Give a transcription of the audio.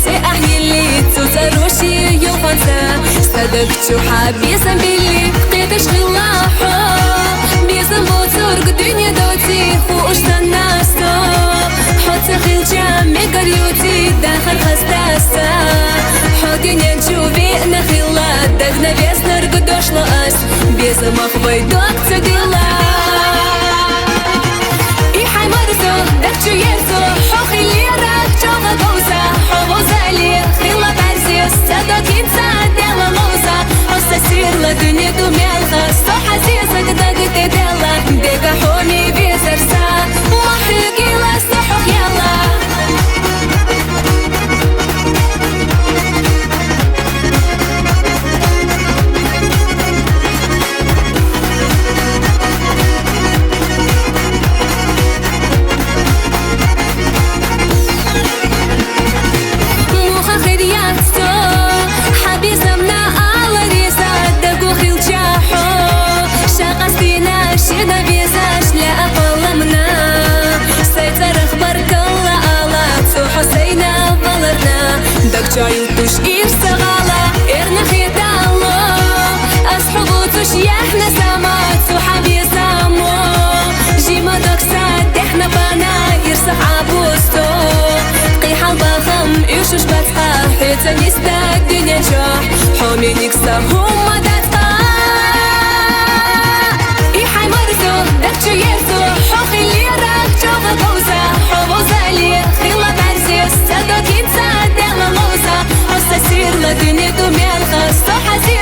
تي أحيي اللي تزروشي يوفانسا صدقتو حابيسا بيلي بقيتش غلاحو بيسا موتور الدنيا دوتي خوش تناسو حط خيل جامي قريوتي داخل خستاسا حودين نشوفي نخيلات دقنا بيس نرقدوش لأس بيسا مخبي دوك تديلا إيحاي مرزو دكتو يرزو حوخي اللي راك جوغا بوزا حوزالي خيلا بعزيز صدق ينسى ديلا موزا حوسا سير لدنيا دوميالغا سو حزيزك دقت ديلا ديقا حومي بيزرسا وحيقي لا سحوخ يلا جايوتوش إرسغالا إرنا خيدالو أصحبوتوش يحنا سامات وحبي سامو جيما دوكسات إحنا بانا إرسخ عبوستو قيحة البخم إيشوش باتقا حيتا نستا الدنيا جاح حومي نكسا هما داتقا إيحاي مرزو دكتو يرزو حوخي اللي راك جوغا بوزا حوزالي خيلا بعزيز صدق ينسى ديلا موزا سير لدنيا دوميالغا سو حزين